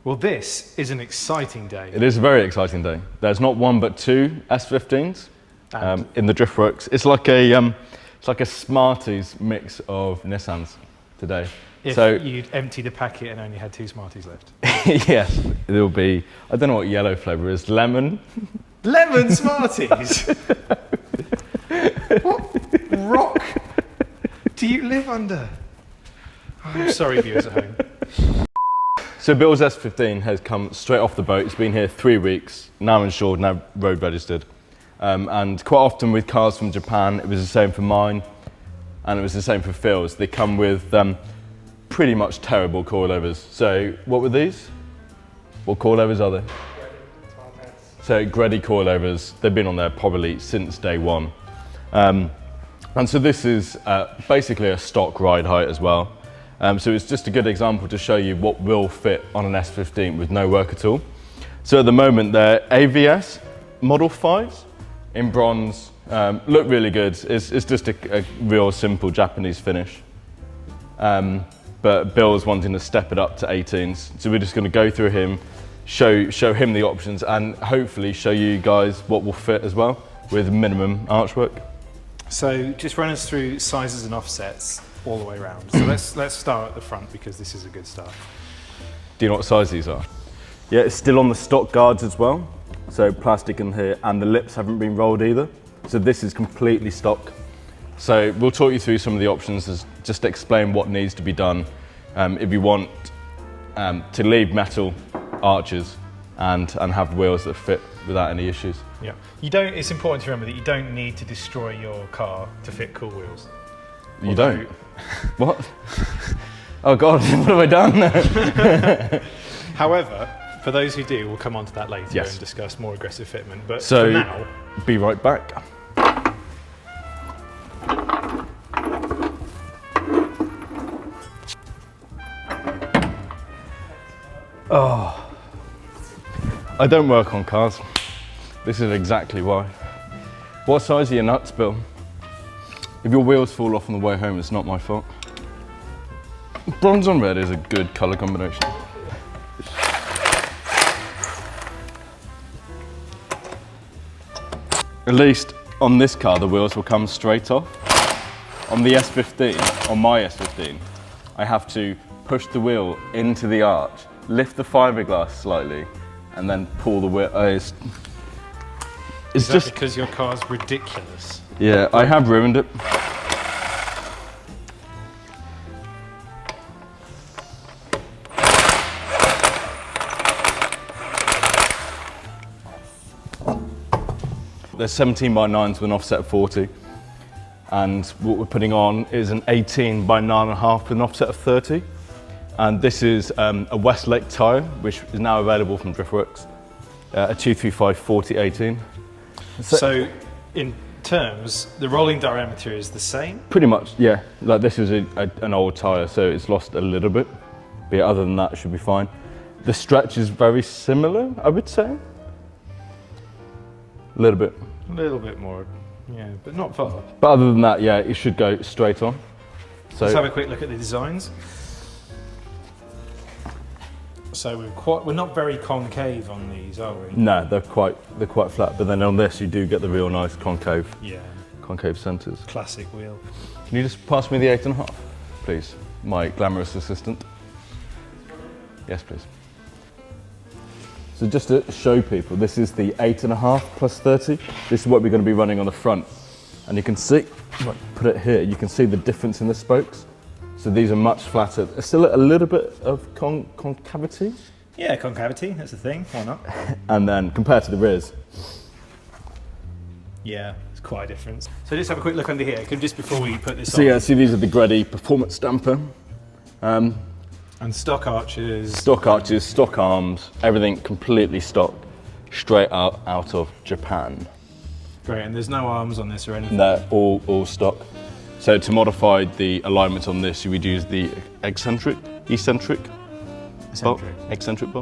Well, this is an exciting day. It is a very exciting day. There's not one but two S15s in the Driftworks. It's like a Smarties mix of Nissans today. If you'd emptied a packet and only had 2 Smarties left. Yes, it'll be, I don't know what yellow flavour is, lemon? Lemon Smarties? What rock do you live under? Oh, I'm sorry, viewers at home. So Bill's S15 has come straight off the boat. It's been here 3 weeks, now insured, now road registered. And quite often with cars from Japan, it was the same for mine, and it was the same for Phil's. They come with pretty much terrible coilovers. So what were these? What coilovers are they? So Greddy coilovers, they've been on there probably since day one. And so this is basically a stock ride height as well. So it's just a good example to show you what will fit on an S15 with no work at all. So at the moment they're AVS Model 5s in bronze, look really good. It's just a real simple Japanese finish. But Bill's wanting to step it up to 18s. So we're just going to go through him, show him the options, and hopefully show you guys what will fit as well with minimum archwork. So just run us through sizes and offsets all the way around. So let's start at the front because this is a good start. Do you know what size these are? Yeah, it's still on the stock guards as well. So plastic in here, and the lips haven't been rolled either. So this is completely stock. So we'll talk you through some of the options, just to explain what needs to be done if you want to leave metal arches and have wheels that fit without any issues. Yeah, it's important to remember that you don't need to destroy your car to fit cool wheels. You don't? What? Oh God, what have I done? However, for those who do, we'll come on to that later and discuss more aggressive fitment. But for now, be right back. Oh, I don't work on cars. This is exactly why. What size are your nuts, Bill? If your wheels fall off on the way home, it's not my fault. Bronze on red is a good colour combination. At least on this car, the wheels will come straight off. On the S15, on my S15, I have to push the wheel into the arch, lift the fiberglass slightly, and then pull the wheel. It's just because your car's ridiculous. Yeah, I have ruined it. There's 17x9s with an offset of 40, and what we're putting on is an 18x9.5 with an offset of 30. And this is a Westlake tyre, which is now available from Driftworks, a 235/40/18. So in terms, the rolling diameter is the same? Pretty much, yeah. Like this is an old tyre, so it's lost a little bit, but other than that, it should be fine. The stretch is very similar, I would say. A little bit. A little bit more, yeah, but not far. But other than that, yeah, it should go straight on. So let's have a quick look at the designs. So we're not very concave on these, are we? No, they're quite flat. But then on this, you do get the real nice concave. Yeah. Concave centres. Classic wheel. Can you just pass me the 8.5, please? My glamorous assistant. Yes, please. So just to show people, this is the 8.5 plus 30. This is what we're going to be running on the front. And you can see, put it here, you can see the difference in the spokes. So these are much flatter. There's still a little bit of concavity. Yeah, concavity, that's the thing, why not? And then compared to the rears. Yeah, it's quite a difference. So just have a quick look under here, just before we put this on. So yeah, see these are the Greddy performance stamper. And stock arches. Stock arches, stock arms, everything completely stock, straight out of Japan. Great, and there's no arms on this or anything? They're all stock. So to modify the alignment on this, you would use the eccentric bolt.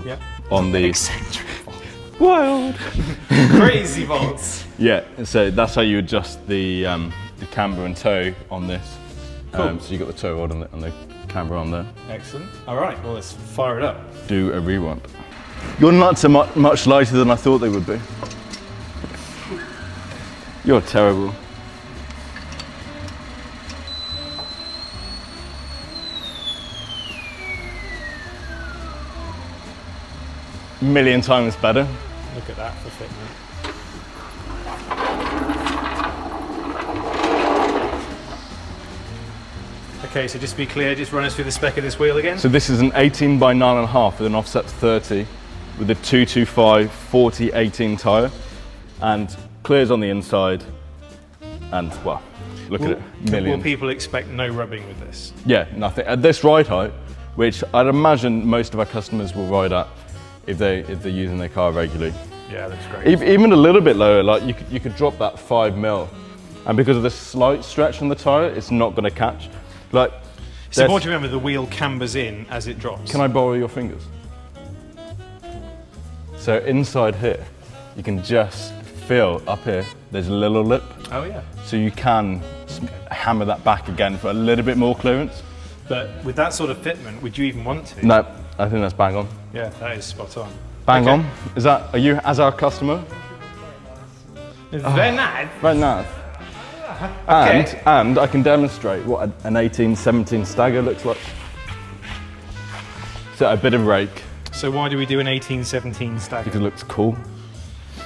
Yeah. On the eccentric. Wild. Crazy bolts. Yeah. So that's how you adjust the camber and toe on this. Cool. So you got the toe rod on the camber on there. Excellent. All right, well, let's fire it up. Do a rewind. Your nuts are much lighter than I thought they would be. You're terrible. Million times better. Look at that for fitment. Okay, so just to be clear, just run us through the spec of this wheel again. So this is an 18 by 9.5 with an offset 30 with a 225 40 18 tyre and clears on the inside and well, look at it, million. Will people expect no rubbing with this? Yeah, nothing. At this ride height, which I'd imagine most of our customers will ride at if they're using their car regularly. Yeah, that's great. Even a little bit lower, like you could drop that 5 mil, and because of the slight stretch on the tyre, it's not going to catch. Like, it's important to remember the wheel cambers in as it drops. Can I borrow your fingers? So inside here, you can just feel up here, there's a little lip. Oh yeah. So you can hammer that back again for a little bit more clearance. But with that sort of fitment, would you even want to? No, I think that's bang on. Yeah, that is spot on. Bang on. Are you as our customer? Very nice. Very nice. Okay. And I can demonstrate what an 18-17 stagger looks like. So a bit of rake. So why do we do an 18-17 stagger? Because it looks cool.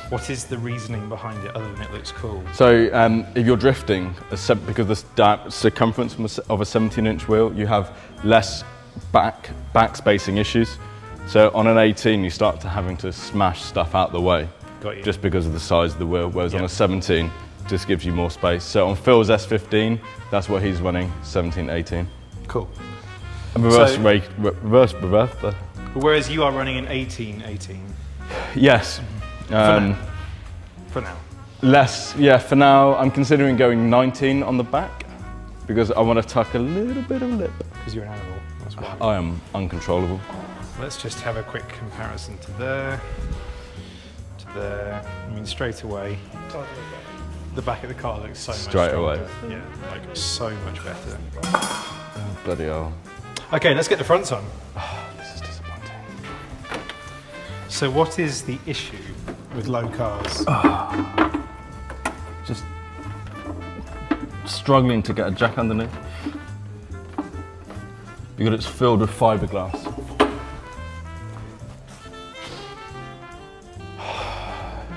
What is the reasoning behind it other than it looks cool? So if you're drifting, because the circumference of a 17-inch wheel, you have less back spacing issues. So on an 18, you start to having to smash stuff out the way. Got you. Just because of the size of the wheel, whereas on a 17, just gives you more space. So on Phil's S15, that's what he's running, 17-18. Cool. And reverse. Whereas you are running an 18-18. Yes. For now. Less, yeah, for now, I'm considering going 19 on the back because I want to tuck a little bit of lip. Because you're an animal, that's why. I am uncontrollable. Let's just have a quick comparison to there, to there. I mean, straight away, the back of the car looks so much Straight away. Yeah, like so much better. Oh, bloody hell. Okay, let's get the fronts on. Oh, this is disappointing. So what is the issue with low cars? Just struggling to get a jack underneath because it's filled with fiberglass.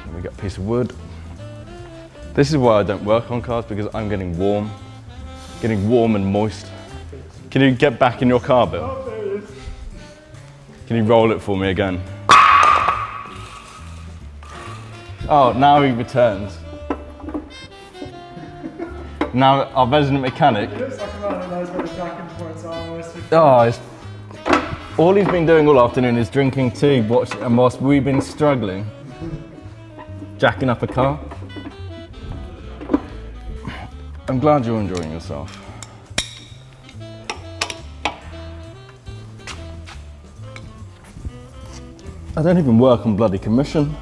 Let me get a piece of wood. This is why I don't work on cars, because I'm getting warm and moist. Can you get back in your car, Bill? Oh, there it is. Can you roll it for me again? Oh, now he returns. Now our resident mechanic. All he's been doing all afternoon is drinking tea, and whilst we've been struggling, jacking up a car. I'm glad you're enjoying yourself. I don't even work on bloody commission.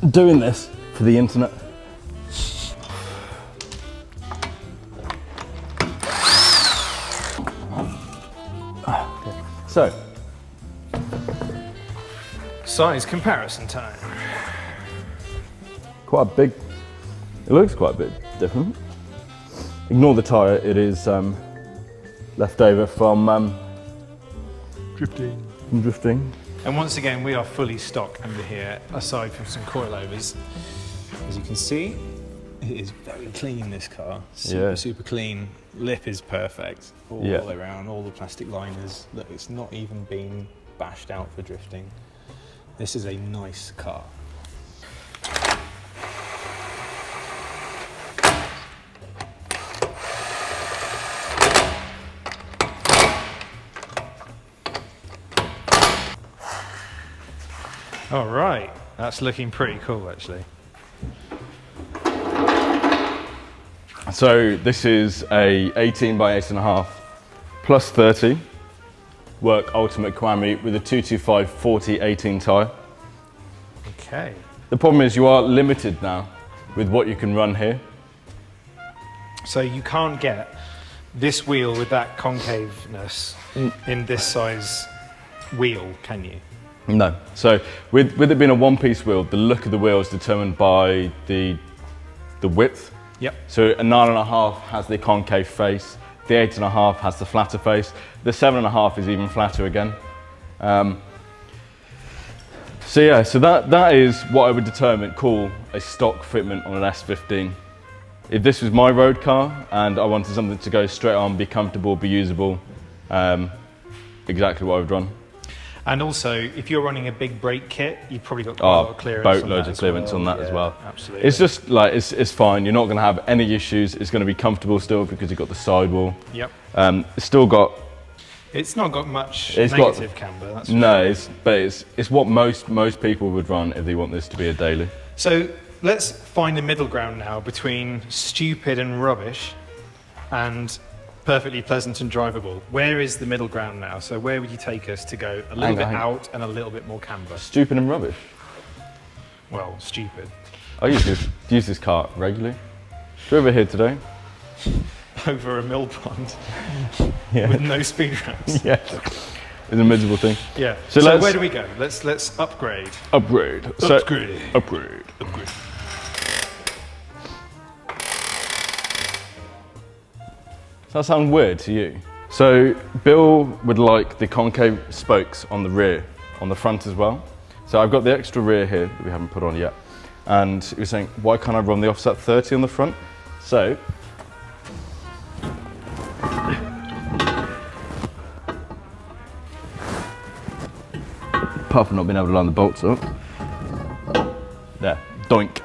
Doing this for the internet. Okay. So, Size comparison time. quite big. It looks quite a bit different. Ignore the tyre, it is left over from drifting. And once again, we are fully stock under here, aside from some coilovers. As you can see, it is very clean, this car. Super clean. Lip is perfect all the way around, all the plastic liners. Look, it's not even been bashed out for drifting. This is a nice car. All right, that's looking pretty cool, actually. So this is a 18 by 8.5 plus 30 work ultimate Kwami with a 225 40 18 tyre. Okay. The problem is you are limited now with what you can run here. So you can't get this wheel with that concaveness in this size wheel, can you? No. So with it being a one-piece wheel, the look of the wheel is determined by the width. Yep. So a 9.5 has the concave face, the 8.5 has the flatter face, the 7.5 is even flatter again. So yeah, so that is what I would call a stock fitment on an S15. If this was my road car and I wanted something to go straight on, be comfortable, be usable, exactly what I would run. And also, if you're running a big brake kit, you've probably got quite a lot of clearance. Boatloads of clearance on that as well. Absolutely. It's just like, it's fine. You're not going to have any issues. It's going to be comfortable still because you've got the sidewall. Yep. It's still got... It's not got much negative camber, that's no, it's what most people would run if they want this to be a daily. So let's find a middle ground now between stupid and rubbish and perfectly pleasant and drivable. Where is the middle ground now? So where would you take us to go a little bit out and a little bit more camber? Stupid and rubbish? Well, stupid. I use this car regularly. Drove over here today. Over a mill pond Yeah. with no speed ramps. Yeah, it's a miserable thing. Yeah. So where do we go? Let's upgrade. Upgrade. Upgrade. Upgrade. Upgrade. Does that sound weird to you? So Bill would like the concave spokes on the rear, on the front as well. So I've got the extra rear here that we haven't put on yet. And he was saying, why can't I run the offset 30 on the front? So, apart from not being able to line the bolts up. There, doink.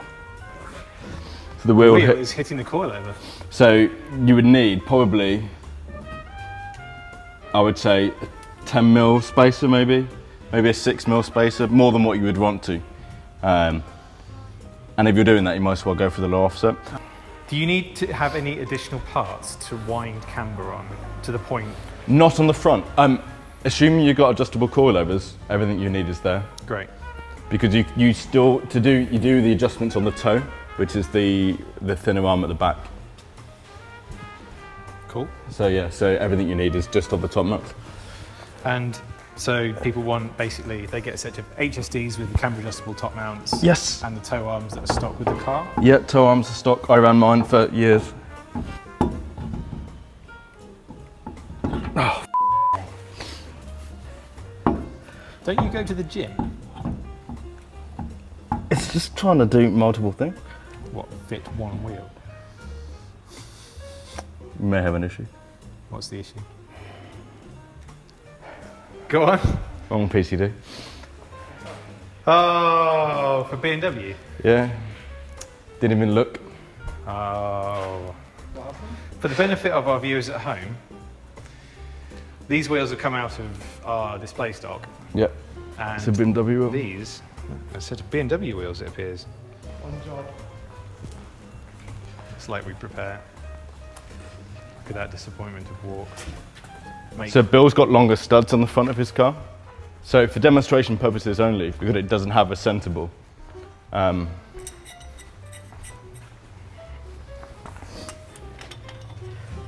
So the wheel is hitting the coilover. So you would need probably, I would say, a 10 mil spacer maybe a 6 mil spacer, more than what you would want to. And if you're doing that, you might as well go for the low offset. Do you need to have any additional parts to wind camber on to the point? Not on the front. Assuming you've got adjustable coilovers, everything you need is there. Great. Because you do the adjustments on the toe, which is the thinner arm at the back. Cool. So yeah, so everything you need is just on the top nuts. And so people want, basically, they get a set of HSDs with the camber adjustable top mounts. Yes. And the toe arms that are stock with the car. Yeah, toe arms are stock. I ran mine for years. Oh. Don't you go to the gym? It's just trying to do multiple things. What, fit one wheel? You may have an issue. What's the issue? Go on. Wrong PCD. Oh, for BMW? Yeah. Didn't even look. Oh. For the benefit of our viewers at home, these wheels have come out of our display stock. Yep. And it's a BMW wheel. These, a set of BMW wheels, it appears. One job. It's like we prepare. Look at that disappointment of walk. So Bill's got longer studs on the front of his car. So for demonstration purposes only, because it doesn't have a centerable.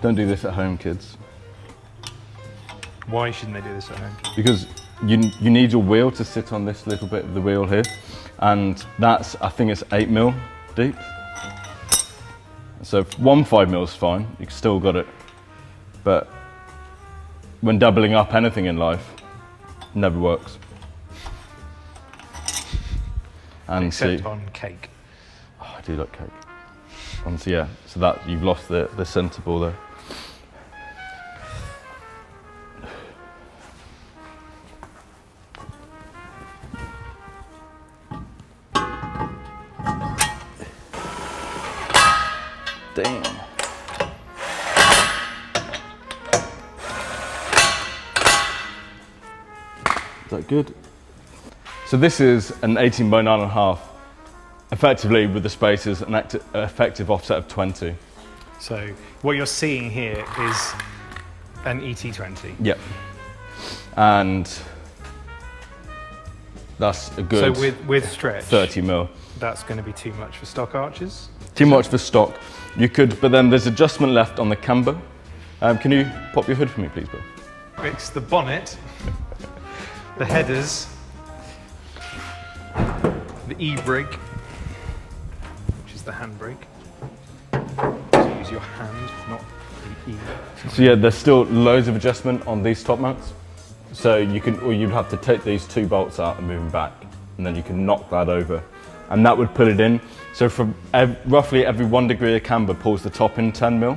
Don't do this at home, kids. Why shouldn't they do this at home? Because you need your wheel to sit on this little bit of the wheel here. And that's, I think it's 8 mil deep. So 5 mil is fine, you've still got it. But when doubling up anything in life, never works. And except on cake. Oh, I do like cake. And so yeah, so that you've lost the centre ball there. Damn. Is that good? So this is an 18 by 9.5, effectively with the spacers an effective offset of 20. So what you're seeing here is an ET20. Yep. And that's a good so with stretch 30 mil. That's going to be too much for stock arches? Too much for stock. You could, but then there's adjustment left on the camber. Can you pop your hood for me, please, Bill? Fix the bonnet, the headers, the e-brake, which is the handbrake. So use your hand, not the e. So yeah, there's still loads of adjustment on these top mounts. So you can, or you'd have to take these 2 bolts out and move them back, and then you can knock that over, and that would put it in. So from roughly every 1 degree of camber pulls the top in 10 mil.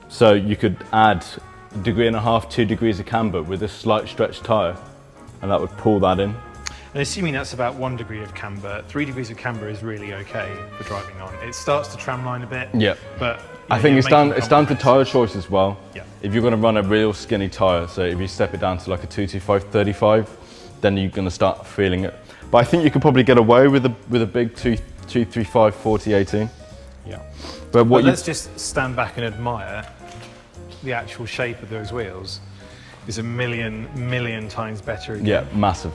So you could add 1.5 degrees, 2 degrees of camber with a slight stretch tyre, and that would pull that in. And assuming that's about 1 degree of camber, 3 degrees of camber is really okay for driving on. It starts to tramline a bit, yeah. But I think it's down to tyre choice as well. Yeah. If you're going to run a real skinny tyre, so if you step it down to like a 225/35, then you're going to start feeling it. But I think you could probably get away with a big 235 40/18. Yeah. But let's just stand back and admire the actual shape of those wheels. Is a million times better again. Yeah, massive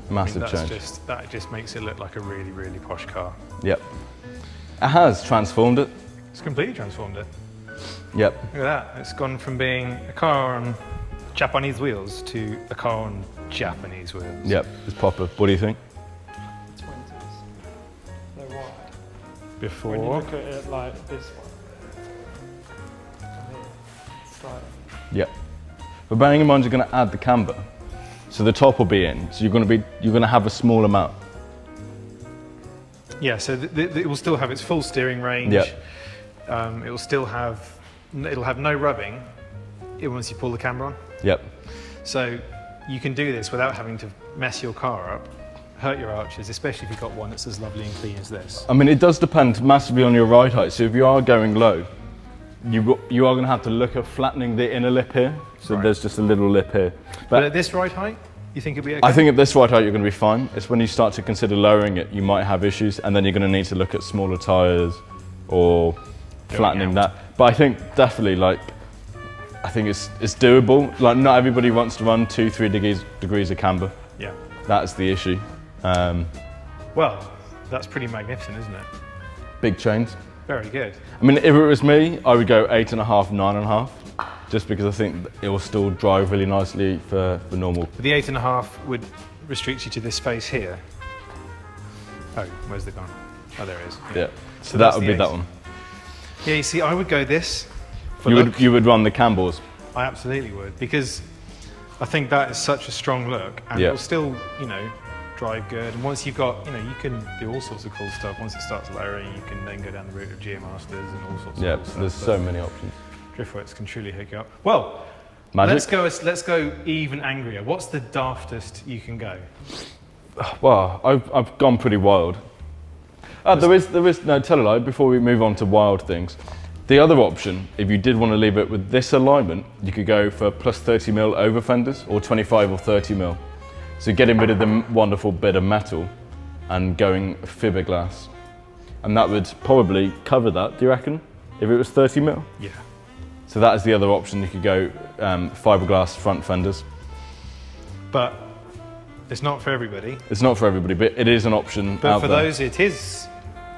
change. That just makes it look like a really, really posh car. Yep. It has transformed it. It's completely transformed it. Yep. Look at that. It's gone from being a car on Japanese wheels to a car on Japanese wheels. Yep, it's proper. What do you think? 20s. They're wide. Before. When you look at it like this one, it's like, Yep. But bearing in mind you're going to add the camber, so the top will be in. So you're going to have a small amount. Yeah. So it will still have its full steering range. Yep. It'll have no rubbing once you pull the camber on. Yep. So you can do this without having to mess your car up, hurt your arches, especially if you've got one that's as lovely and clean as this. I mean, it does depend massively on your ride height. So if you are going low, you are going to have to look at flattening the inner lip here. So Right. there's just a little lip here. But at this ride height, you think it'll be okay? I think at this ride height you're going to be fine. It's when you start to consider lowering it, you might have issues, and then you're going to need to look at smaller tyres or flattening that. But I think definitely, like, I think it's doable. Like, not everybody wants to run 2-3 degrees of camber. Yeah. That's the issue. Well, that's pretty magnificent, isn't it? Big chains. Very good. I mean, if it was me, I would go 8.5, 9.5, just because I think it will still drive really nicely for normal. But the 8.5 would restrict you to this space here. Oh, where's the gun? Oh, there it is. Yeah. So that that's would the be 8. that one. Yeah, you see, I would go this. You would run the cambers. I absolutely would, because I think that is such a strong look, and Yeah. it'll still, drive good. And once you've got, you can do all sorts of cool stuff. Once it starts lowering, you can then go down the route of Geomasters and all sorts of Yeah, cool stuff. there's so many options. Driftworks can truly hook you up. Well, Magic? let's go even angrier. What's the daftest you can go? Well, I've gone pretty wild. There is no, tell a lie, before we move on to wild things. The other option, if you did want to leave it with this alignment, you could go for plus 30 mil over fenders or 25 or 30 mil. So getting rid of the wonderful bit of metal and going fiberglass. And that would probably cover that, do you reckon? If it was 30 mil? Yeah. So that is the other option. You could go fiberglass front fenders. But it's not for everybody. It's not for everybody, but it is an option But out for there. those it is,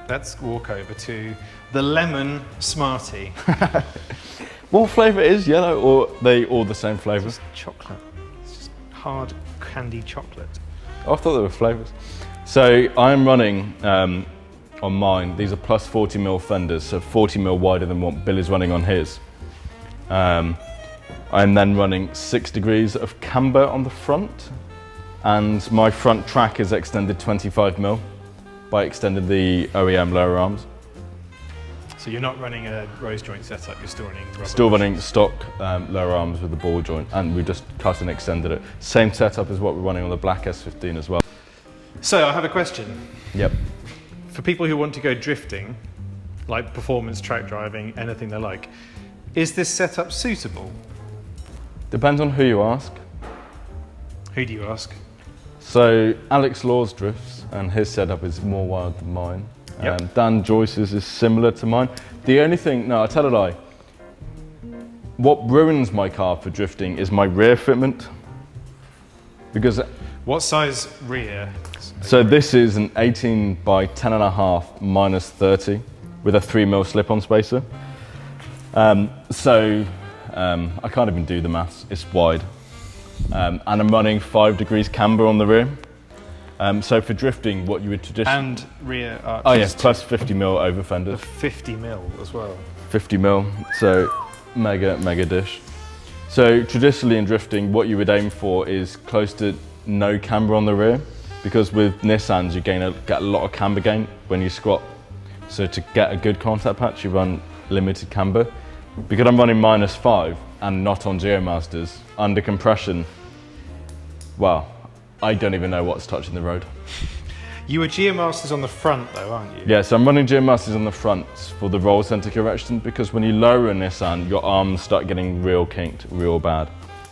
let's walk over to the Lemon Smartie. What flavour is yellow, or they all the same flavour? It's chocolate. It's just hard candy chocolate. I thought they were flavours. So I'm running on mine, these are plus 40 mil fenders, so 40 mil wider than what Bill is running on his. I'm then running 6 degrees of camber on the front, and my front track is extended 25 mil by extending the OEM lower arms. So you're not running a rose joint setup, you're still running rubber. Still running stock lower arms with the ball joint, and we just cut and extended it. Same setup as what we're running on the black S15 as well. So I have a question. Yep. For people who want to go drifting, like performance, track driving, anything they like, is this setup suitable? Depends on who you ask. Who do you ask? So Alex Laws drifts, and his setup is more wild than mine. Yep. Dan Joyce's is similar to mine. The only thing, no, I tell a lie. What ruins my car for drifting is my rear fitment. Because, What size rear? so this is an 18 by 10.5 minus 30 with a 3 mil slip-on spacer. So I can't even do the maths, it's wide. And I'm running 5 degrees camber on the rear. So for drifting, what you would traditionally... And rear arches. Oh yes, plus 50 mil over fenders. 50 mil as well. 50 mil, so mega dish. So traditionally in drifting, what you would aim for is close to no camber on the rear, because with Nissans you get a lot of camber gain when you squat. So to get a good contact patch, you run limited camber. Because I'm running -5 and not on Geomasters, under compression, well, I don't even know what's touching the road. You were Geomasters on the front though, aren't you? Yeah, so I'm running Geomasters on the front for the roll center correction, because when you lower a Nissan, your arms start getting real kinked, real bad.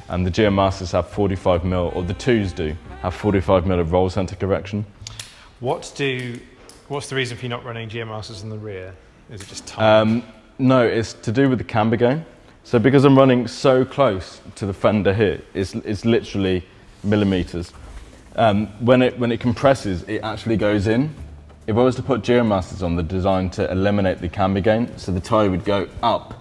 And the Geomasters have 45 mil, or the 2s do, have 45 mil of roll center correction. What's the reason for you not running Geomasters in the rear? Is it just time? No, it's to do with the camber gain. So because I'm running so close to the fender here, it's literally millimeters. When it compresses, it actually goes in. If I was to put Geomasters on, they're designed to eliminate the camber gain, so the tyre would go up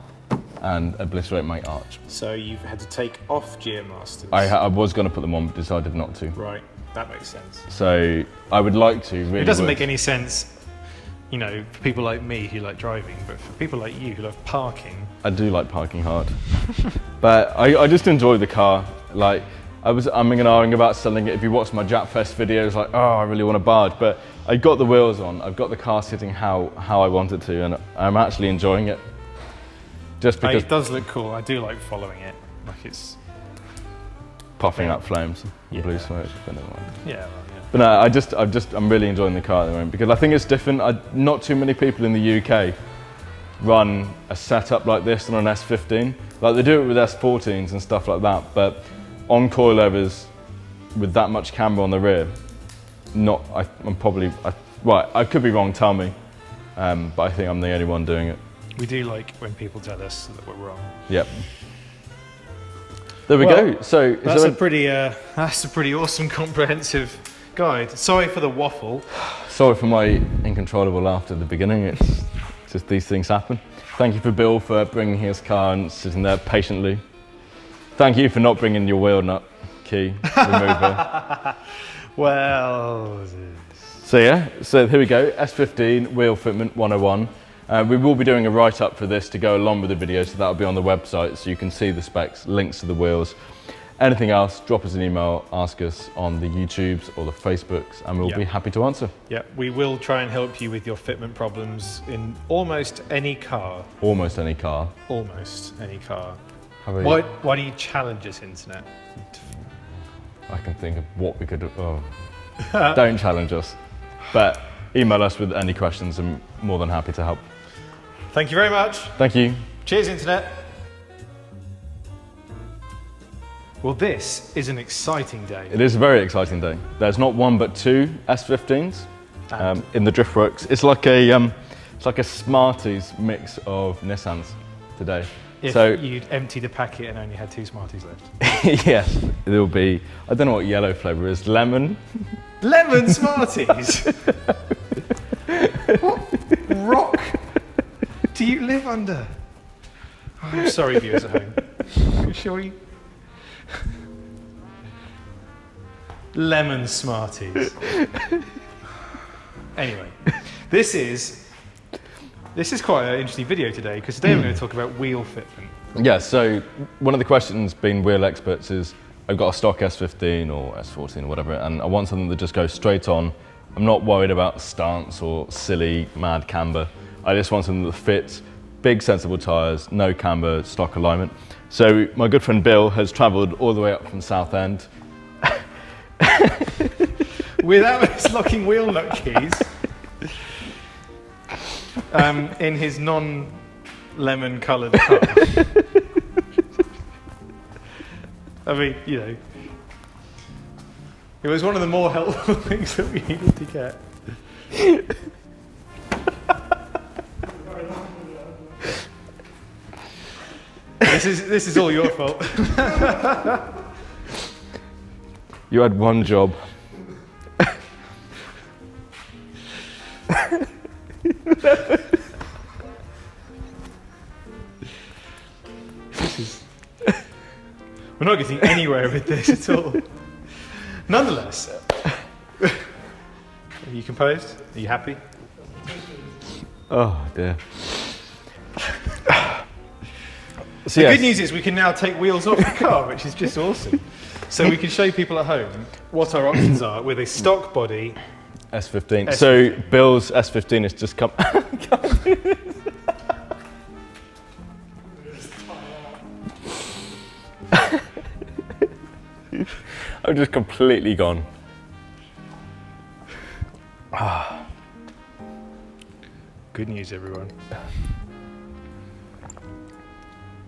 and obliterate my arch. So you've had to take off Geomasters? I was going to put them on, but decided not to. Right, that makes sense. So I would like to, really. It doesn't make any sense, you know, for people like me who like driving, but for people like you who love parking. I do like parking hard. But I just enjoy the car. Like, I was umming and ahhing about selling it. If you watch my Japfest videos, like, oh, I really want a barge, but I got the wheels on. I've got the car sitting how I want it to, and I'm actually enjoying it. Just because It does look cool. I do like following it. Like it's puffing up flames, Yeah. blue smoke. But never mind. yeah, well, But no, I'm really enjoying the car at the moment, because I think it's different. Not too many people in the UK run a setup like this on an S15. Like, they do it with S14s and stuff like that, but on coilovers with that much camber on the rear, I could be wrong, tell me, but I think I'm the only one doing it. We do like when people tell us that we're wrong. Yep. There we go. So that's a pretty awesome, comprehensive guide. Sorry for the waffle. Sorry for my uncontrollable laughter at the beginning. It's just these things happen. Thank you for Bill for bringing his car and sitting there patiently. Thank you for not bringing your wheel nut key remover. Well, so yeah, so here we go, S15 Wheel Fitment 101. We will be doing a write-up for this to go along with the video, so that'll be on the website, so you can see the specs, links to the wheels. Anything else, drop us an email, ask us on the YouTubes or the Facebooks, and we'll be happy to answer. Yeah, we will try and help you with your fitment problems in almost any car. Almost any car. Almost any car. Why do you challenge us, Internet? I can think of what we could do. Oh. Don't challenge us. But email us with any questions. I'm more than happy to help. Thank you very much. Thank you. Cheers, Internet. Well, this is an exciting day. It is a very exciting day. There's not one but 2 S15s in the Driftworks. It's like a Smarties mix of Nissans today. If so you'd emptied a packet and only had 2 Smarties left. yes, there'll be. I don't know what yellow flavour is. Lemon. Lemon Smarties. What rock do you live under? Oh, I'm sorry, viewers at home. Shall we? Lemon Smarties. Anyway, this is quite an interesting video today, because today we're going to talk about wheel fitment. Yeah, so one of the questions being wheel experts is, I've got a stock S15 or S14 or whatever, and I want something that just goes straight on. I'm not worried about stance or silly, mad camber. I just want something that fits, big sensible tyres, no camber, stock alignment. So my good friend Bill has travelled all the way up from Southend. Without his locking wheel nut keys. In his non-lemon coloured car. I mean, you know, it was one of the more helpful things that we needed to get. This is all your fault. You had one job. not getting anywhere with this at all. Nonetheless, are you composed? Are you happy? Oh dear. So the good news is we can now take wheels off the car, which is just awesome. So we can show people at home what our options are with a stock body S15. So Bill's S15 has just come. I'm just completely gone. Good news, everyone.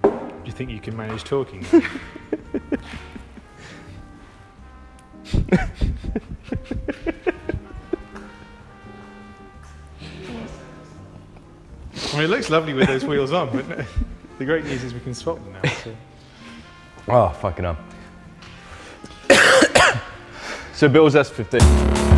Do you think you can manage talking? I mean, it looks lovely with those wheels on, but the great news is we can swap them now. So. Oh, fucking hell. So Bill's S15.